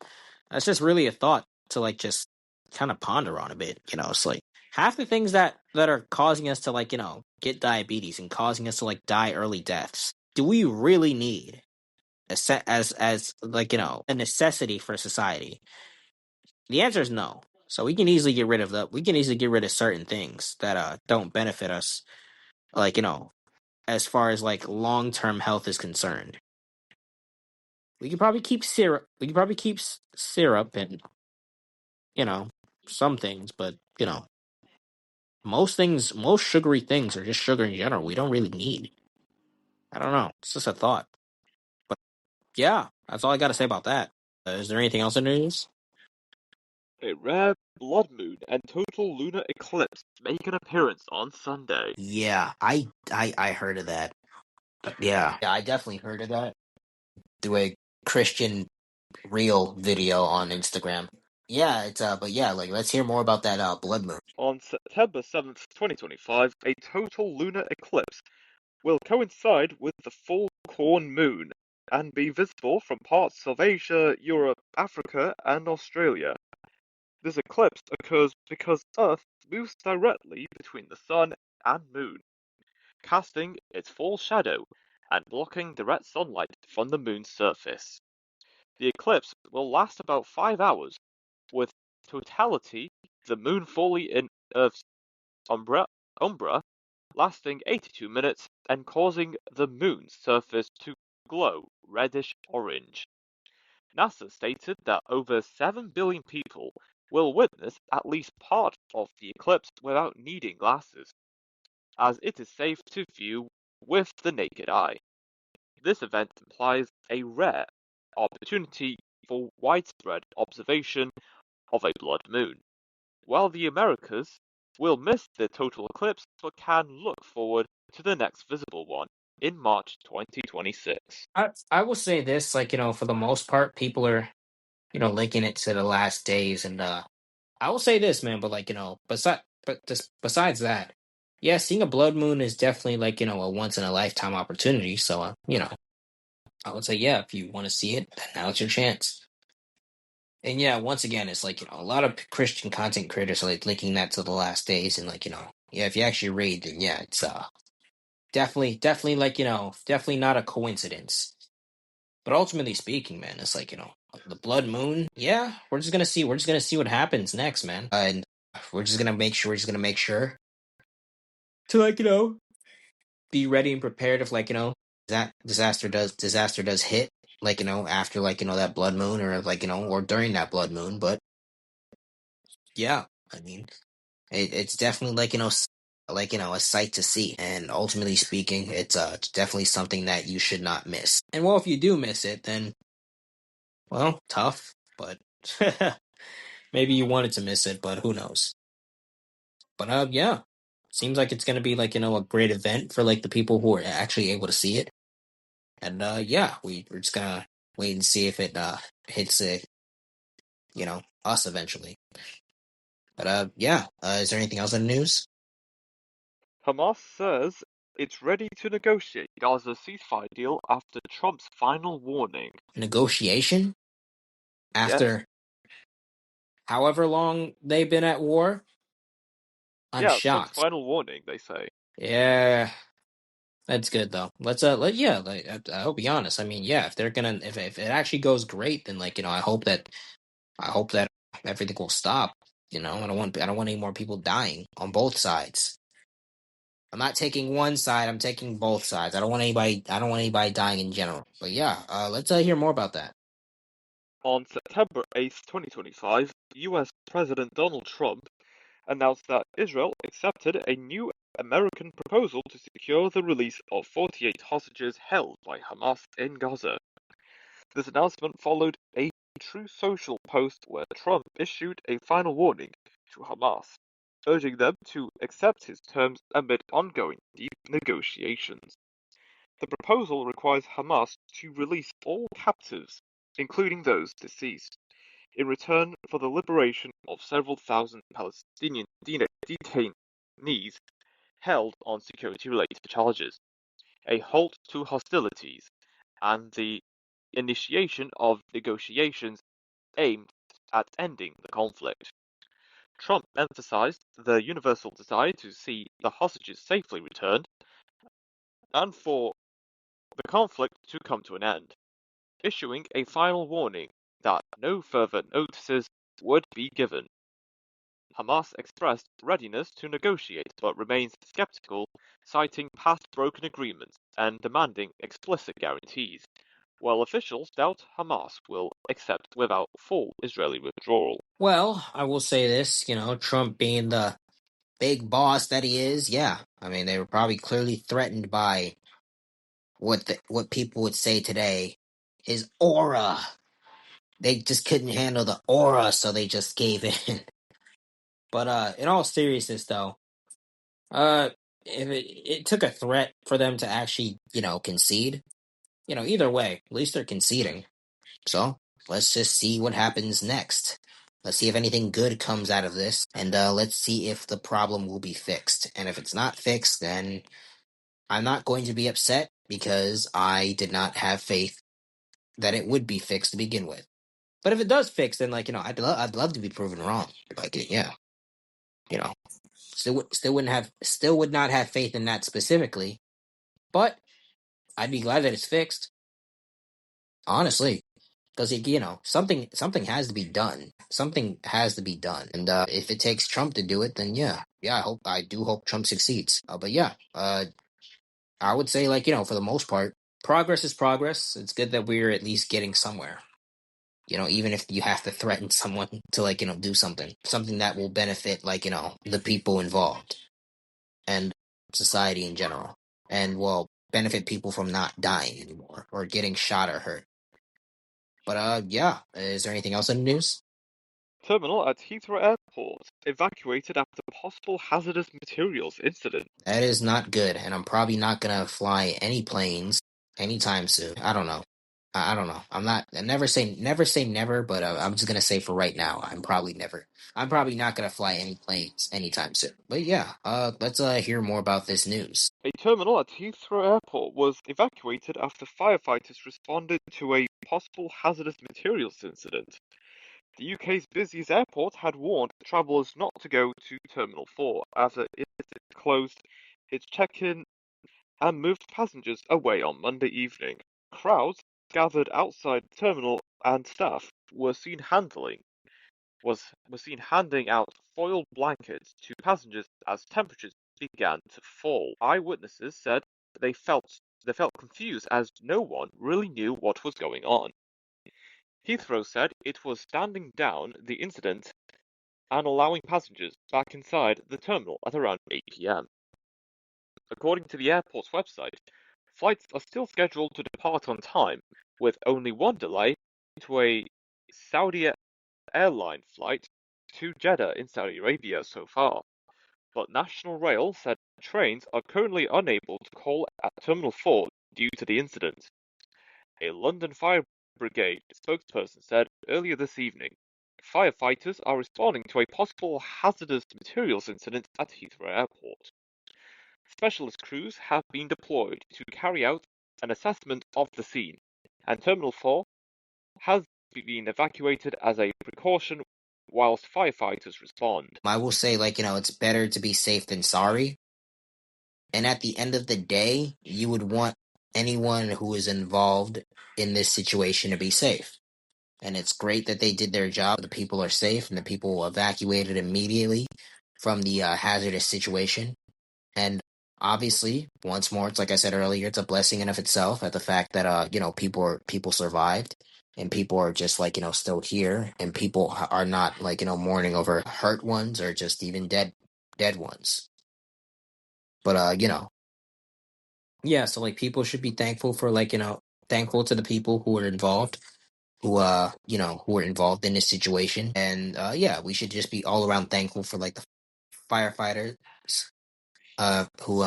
B: that's just really a thought to like just kind of ponder on a bit. It's like half the things that are causing us to like get diabetes and causing us to like die early deaths. Do we really need as like a necessity for society? The answer is no. So we can easily get rid of We can easily get rid of certain things that don't benefit us, like as far as like long term health is concerned. We could probably keep syrup. We could probably keep syrup and some things, but most sugary things are just sugar in general. We don't really need. I don't know. It's just a thought. But yeah, that's all I got to say about that. Is there anything else in the news?
A: A rare blood moon and total lunar eclipse make an appearance on Sunday.
B: Yeah, I heard of that. Yeah, I definitely heard of that through a Christian real video on Instagram. Yeah, but yeah, like let's hear more about that blood moon.
A: On September 7th, 2025, a total lunar eclipse will coincide with the full corn moon and be visible from parts of Asia, Europe, Africa, and Australia. This eclipse occurs because Earth moves directly between the Sun and Moon, casting its full shadow and blocking direct sunlight from the Moon's surface. The eclipse will last about 5 hours, with totality the Moon fully in Earth's umbra lasting 82 minutes and causing the Moon's surface to glow reddish-orange. NASA stated that over 7 billion people will witness at least part of the eclipse without needing glasses, as it is safe to view with the naked eye. This event implies a rare opportunity for widespread observation of a blood moon, while the Americas will miss the total eclipse but can look forward to the next visible one in March 2026.
B: I will say this, like, for the most part, people are, linking it to the last days, and I will say this, man, but like, besides that, yeah, seeing a blood moon is definitely like, a once in a lifetime opportunity. So, I would say, yeah, if you want to see it, then now it's your chance. And yeah, once again, it's like, a lot of Christian content creators are like linking that to the last days, and like, yeah, if you actually read, then yeah, it's definitely like, definitely not a coincidence. But ultimately speaking, man, it's like, the blood moon, yeah, we're just gonna see what happens next, man. And we're just gonna make sure to, like, be ready and prepared if, like, that disaster does hit, like, after, like, that blood moon, or like, or during that blood moon. But yeah, I mean, it's definitely like, like, a sight to see. And ultimately speaking, it's definitely something that you should not miss. And well, if you do miss it, then, well, tough, but maybe you wanted to miss it, but who knows. But yeah, seems like it's gonna be like, a great event for like the people who are actually able to see it. And yeah, we're just gonna wait and see if it hits us eventually. But yeah, is there anything else in the news?
A: Hamas says it's ready to negotiate Gaza ceasefire deal after Trump's final warning.
B: Negotiation
A: Yes,
B: after however long they've been at war? I'm
A: yeah, Trump's
B: shocked.
A: final warning, they say.
B: Yeah, that's good though. I'll be honest. I mean, yeah, if they're gonna if it actually goes great, then like, I hope that everything will stop. I don't want any more people dying on both sides. I'm not taking one side. I'm taking both sides. I don't want anybody dying in general. But yeah, let's hear more about that.
A: On September 8th, 2025, US President Donald Trump announced that Israel accepted a new American proposal to secure the release of 48 hostages held by Hamas in Gaza. This announcement followed a True Social post where Trump issued a final warning to Hamas, urging them to accept his terms amid ongoing deep negotiations. The proposal requires Hamas to release all captives, including those deceased, in return for the liberation of several thousand Palestinian detainees held on security-related charges, a halt to hostilities, and the initiation of negotiations aimed at ending the conflict. Trump emphasized the universal desire to see the hostages safely returned and for the conflict to come to an end, issuing a final warning that no further notices would be given. Hamas expressed readiness to negotiate but remains skeptical, citing past broken agreements and demanding explicit guarantees, while officials doubt Hamas will accept without full Israeli withdrawal.
B: Well, I will say this, Trump being the big boss that he is, yeah. I mean, they were probably clearly threatened by what people would say today, his aura. They just couldn't handle the aura, so they just gave in. But in all seriousness, though, uh, if it took a threat for them to actually, concede, either way, at least they're conceding. So let's just see what happens next. Let's see if anything good comes out of this, and let's see if the problem will be fixed. And if it's not fixed, then I'm not going to be upset because I did not have faith that it would be fixed to begin with. But if it does fix, then I'd love to be proven wrong. Yeah, you know, still would not have faith in that specifically, but I'd be glad that it's fixed. Honestly, because something has to be done. Something has to be done, and if it takes Trump to do it, then yeah, I do hope Trump succeeds. But yeah, I would say for the most part, progress is progress. It's good that we're at least getting somewhere. Even if you have to threaten someone to do something that will benefit the people involved and society in general, and will benefit people from not dying anymore or getting shot or hurt. But yeah, is there anything else in the news?
A: Terminal at Heathrow Airport evacuated after possible hazardous materials incident.
B: That is not good, and I'm probably not gonna fly any planes anytime soon. I don't know. I don't know. I never say never, but I'm just gonna say for right now, I'm probably not gonna fly any planes anytime soon. But yeah, let's hear more about this news.
A: A terminal at Heathrow Airport was evacuated after firefighters responded to a possible hazardous materials incident. The UK's busiest airport had warned travellers not to go to Terminal 4 after it closed its check-in and moved passengers away on Monday evening. Crowds gathered outside the terminal and staff were seen seen handing out foil blankets to passengers as temperatures began to fall. Eyewitnesses said they felt confused as no one really knew what was going on. Heathrow said it was standing down the incident and allowing passengers back inside the terminal at around 8 p.m. According to the airport's website, flights are still scheduled to depart on time, with only one delay to a Saudi airline flight to Jeddah in Saudi Arabia so far. But National Rail said trains are currently unable to call at Terminal 4 due to the incident. A London Fire Brigade spokesperson said earlier this evening, firefighters are responding to a possible hazardous materials incident at Heathrow Airport. Specialist crews have been deployed to carry out an assessment of the scene, and Terminal 4 has been evacuated as a precaution whilst firefighters respond.
B: I will say, it's better to be safe than sorry. And at the end of the day, you would want anyone who is involved in this situation to be safe. And it's great that they did their job. The people are safe, and the people were evacuated immediately from the hazardous situation. And obviously, once more, it's like I said earlier, it's a blessing in of itself at the fact that people survived, and people are just still here, and people are not mourning over hurt ones or just even dead ones. But yeah, so people should be thankful for thankful to the people who were involved, who were involved in this situation. And yeah, we should just be all around thankful for the firefighters who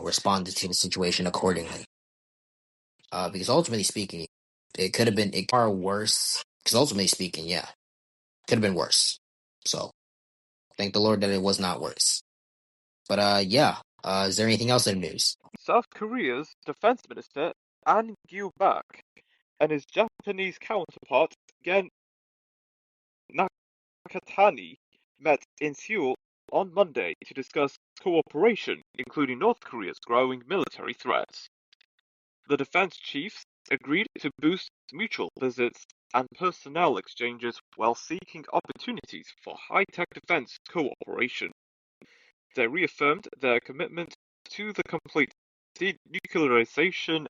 B: responded to the situation accordingly. Because ultimately speaking, it could have been far worse. Because ultimately speaking, yeah, could have been worse. So thank the Lord that it was not worse. But yeah, is there anything else in the news?
A: South Korea's defense minister An Gyu-bak and his Japanese counterpart Gen Nakatani met in Seoul on Monday to discuss cooperation, including North Korea's growing military threats. The defense chiefs agreed to boost mutual visits and personnel exchanges while seeking opportunities for high-tech defense cooperation. They reaffirmed their commitment to the complete denuclearization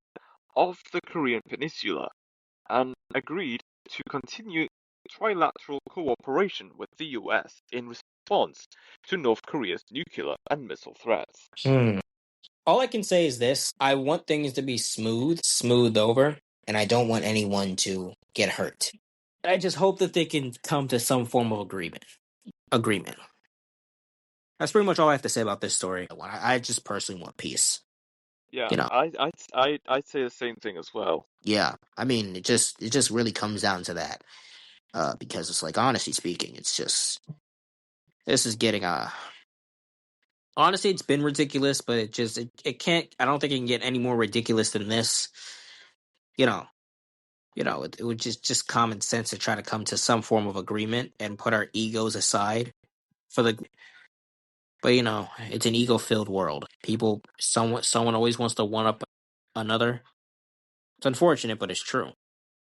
A: of the Korean Peninsula and agreed to continue trilateral cooperation with the US in response to North Korea's nuclear and missile threats.
B: All I can say is this: I want things to be smoothed over, and I don't want anyone to get hurt. I just hope that they can come to some form of agreement. That's pretty much all I have to say about this story. I just personally want peace.
A: Yeah,
B: You know,
A: I'd say the same thing as well.
B: yeah. I mean, it just really comes down to that. Because it's honestly speaking, it's just this is getting honestly, it's been ridiculous, but it can't. I don't think it can get any more ridiculous than this. You know, it would just common sense to try to come to some form of agreement and put our egos aside for the. But it's an ego-filled world. Someone always wants to one up another. It's unfortunate, but it's true.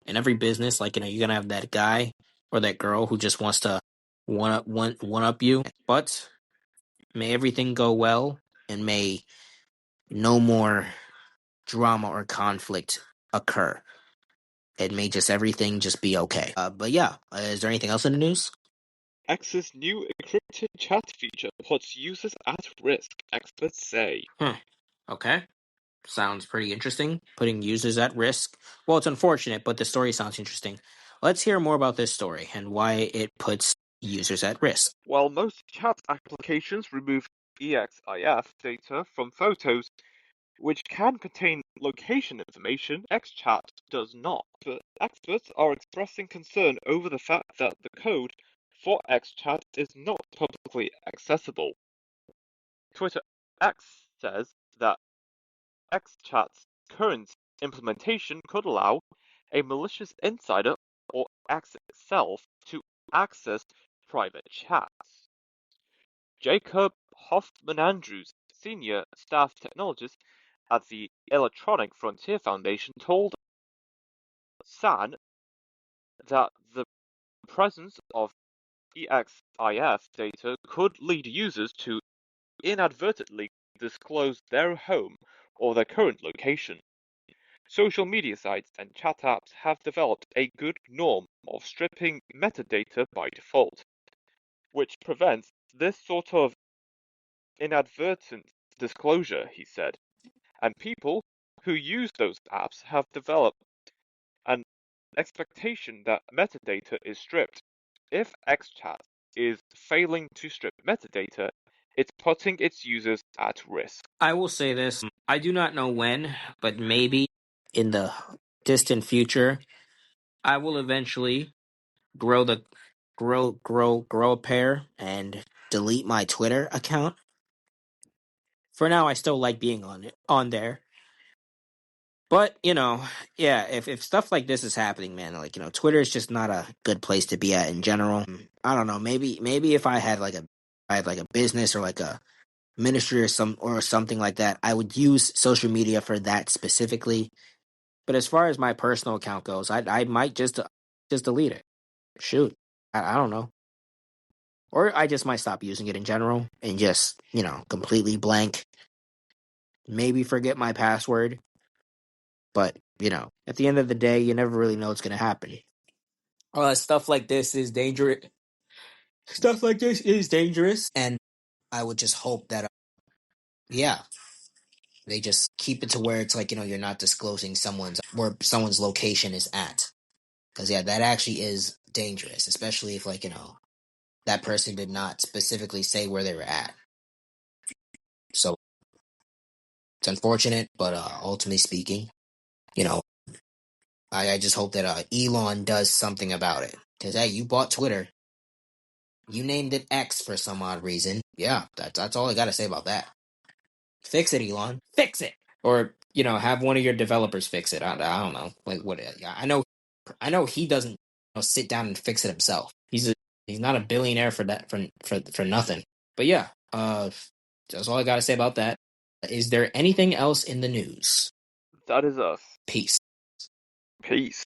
B: In every business, you're gonna have that guy or that girl who just wants to one up you. But may everything go well, and may no more drama or conflict occur. It may just everything just be okay. But yeah, is there anything else in the news?
A: X's new encrypted chat feature puts users at risk, experts say.
B: Okay. Sounds pretty interesting. Putting users at risk. Well, it's unfortunate, but the story sounds interesting. Let's hear more about this story and why it puts users at risk.
A: While most chat applications remove EXIF data from photos, which can contain location information, XChat does not. But experts are expressing concern over the fact that the code for XChat is not publicly accessible. Twitter X says that XChat's current implementation could allow a malicious insider or X itself to access private chats. Jacob Hoffman-Andrews, senior staff technologist at the Electronic Frontier Foundation, told SAN that the presence of EXIF data could lead users to inadvertently disclose their home or their current location. Social media sites and chat apps have developed a good norm of stripping metadata by default, which prevents this sort of inadvertent disclosure, he said. And people who use those apps have developed an expectation that metadata is stripped. If XChat is failing to strip metadata, it's putting its users at risk.
B: I will say this. I do not know when, but maybe in the distant future, I will eventually grow a pair and delete my Twitter account. For now, I still like being on there. But, yeah, if stuff like this is happening, man, Twitter is just not a good place to be at in general. I don't know, maybe if I had a business or like a ministry or something like that, I would use social media for that specifically. But as far as my personal account goes, I might just delete it. Shoot. I don't know. Or I just might stop using it in general and just, completely blank. Maybe forget my password. But, at the end of the day, you never really know what's going to happen. Stuff like this is dangerous. Stuff like this is dangerous. And I would just hope that, they just keep it to where it's like, you're not disclosing where someone's location is at. Because, that actually is dangerous, especially if, that person did not specifically say where they were at. So, it's unfortunate, but ultimately speaking, I just hope that Elon does something about it. Because, hey, you bought Twitter. You named it X for some odd reason. Yeah, that's all I got to say about that. Fix it, Elon. Fix it! Or, have one of your developers fix it. I don't know. Like, what? I know he doesn't sit down and fix it himself. He's not a billionaire for that, for nothing. But yeah, that's all I got to say about that. Is there anything else in the news?
A: That is us.
B: Peace.
A: Peace.